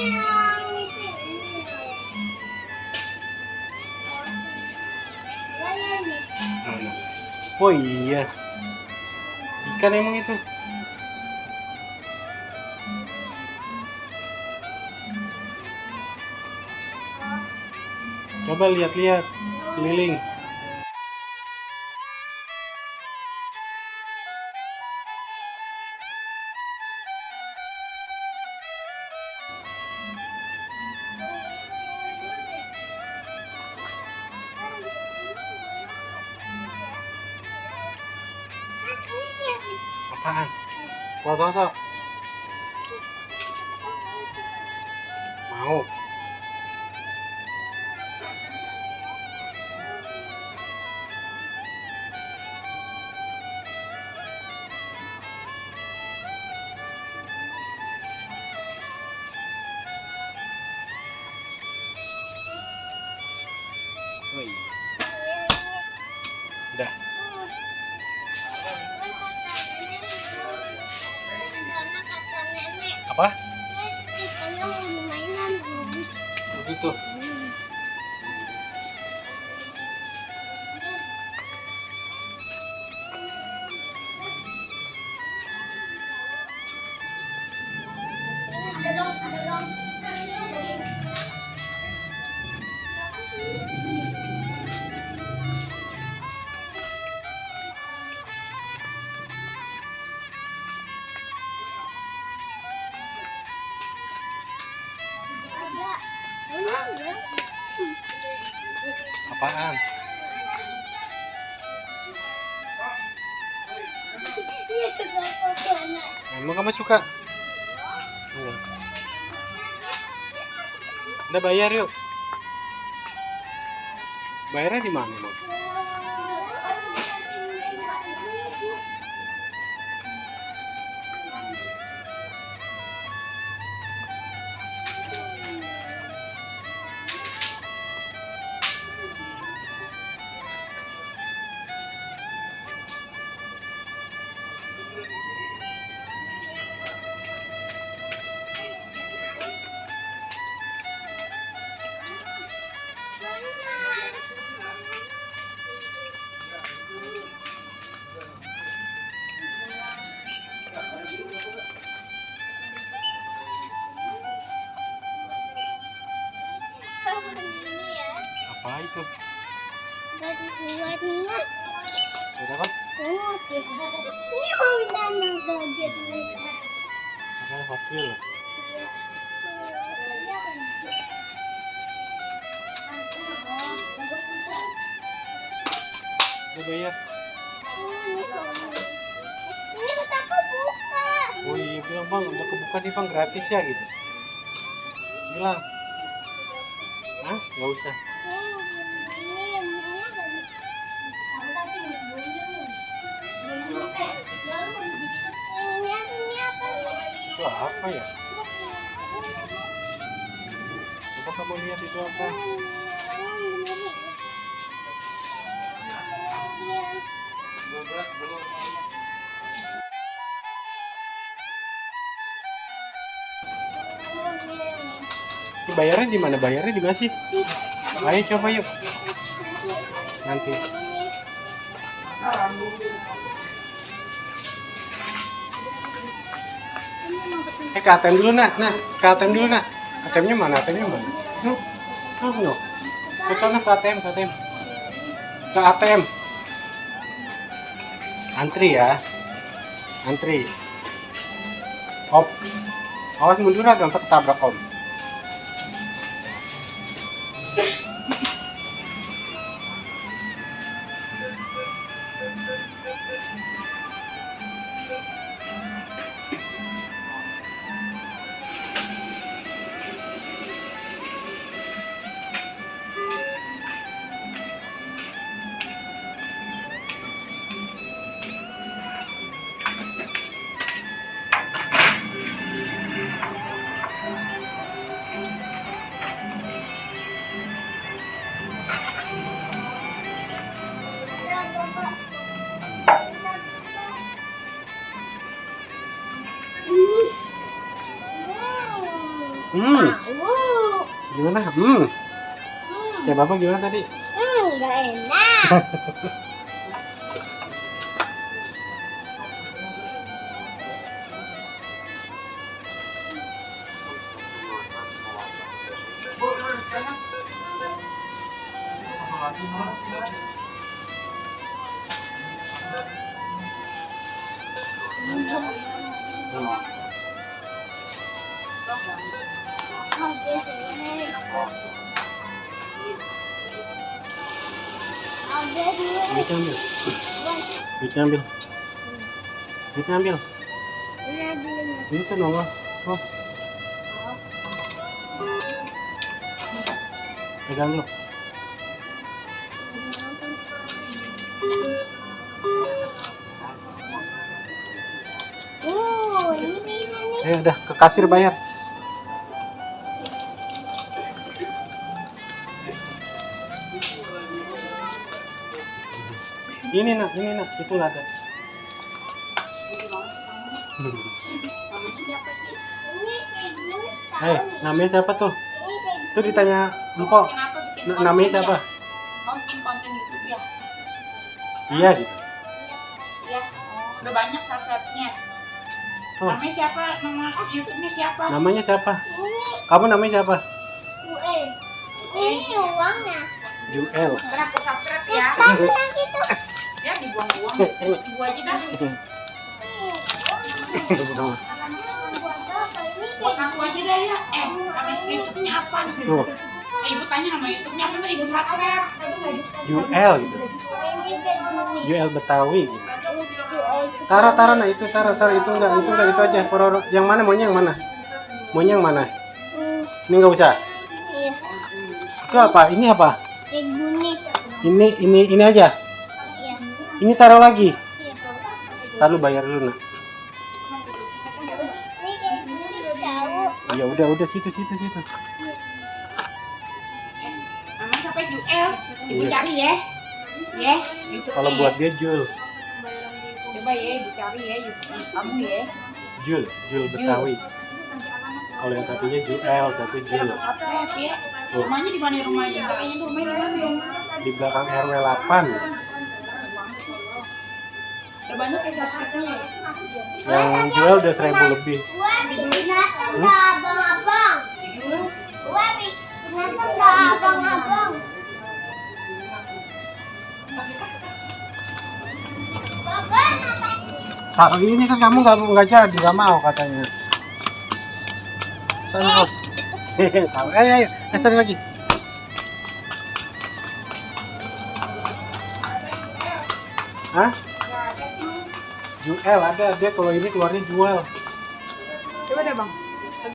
Mana? Oh iya, ikan emang itu. Coba lihat-lihat keliling. Apaan? Foto. Mau. Oh iya. Udah. Apa? Katanya mau mainan bagus. Begitu. Ada dong. Ada. Apaan? Iya, suka foto anak. Emang kamu suka? Udah bayar yuk. Bayarnya di mana, Bang? Ini ya. Apa itu? Dari luarnya. Udah kan? Ini mainan yang gadget mereka. Apa Hot Wheels? Udah bayar. Ini kita kebuka. Oh iya, bilang Bang, udah kebuka nih Bang, gratis ya gitu. Bilang. Hah? Nggak usah. Itu apa ya? Coba kamu lihat itu apa? Itu bayarnya di mana? Bayarnya di mana sih? Ayo coba yuk. Nanti. Ke ATM dulu nak. Ke ATM dulu nak. ATM-nya mana? ATM-nya mana? No. Ke sana ke ATM. Ke ATM. Antri ya. Antri. Op. Awas mundur dong, ketabrak om. Tahu. Gimana? Kayak Bapak gimana tadi? Nggak enak. Duitnya ambil. Duitnya ambil. Duitnya ambil. Ini tuh nongol. Oh. Pegang dulu. Ini Ayo udah ke kasir bayar. Ini nak, itu nggak ada. Namanya siapa tuh? Tuh ditanya Empok. Namanya siapa? Mau bikin konten YouTube ya? Iya gitu. Iya. Udah banyak subscribe-nya. Oh. Namanya siapa? Nama YouTube-nya siapa? Namanya siapa? Kamu namanya siapa? ini uangnya. Juel. Berapa subscribe ya? Tapi yang itu. Ya dibuang-buang. Ibu aja dah. Buat aku aja dah ya. Nama YouTube-nya apa? Tuh, Ibu tanya nama YouTube-nya apa? Ibu subscribe. Juel gitu. Ini ke Juel Betawi gitu. Taruh nah itu taruh itu enggak itu aja. Yang mana maunya yang mana? Maunya yang mana? Ini enggak usah. Iya. Itu apa? Ini apa? Kayak guni. Ini aja. Iya. Ini taruh lagi. Iya. Taruh bayar dulu nak. Ini kayak guni tahu. Ya udah situ. Namanya siapa? Juel. Ibu Iya. cari ya. Ya. YouTube-nya Kalau ya. buat dia Jul, Coba ya ibu cari ya YouTube kamu ya. Jul Betawi. Kalau yang satunya Juel, satu Jul. Subscribe ya. Rumahnya di mana rumahnya? Kayaknya rumahnya di mana? Di belakang RW 8. Udah banyak ya subscribe-nya. Yang Juel udah 1000 lebih. Gua habis binatang dah abang-abang. Gua habis binatang dah abang-abang. Bapak ngapain? Taruh ini kan kamu nggak jadi, nggak mau katanya. Sana bos. Taruh, ayo, sana lagi. Hah? Juel ada dia, kalau ini keluarnya Juel. Coba deh bang.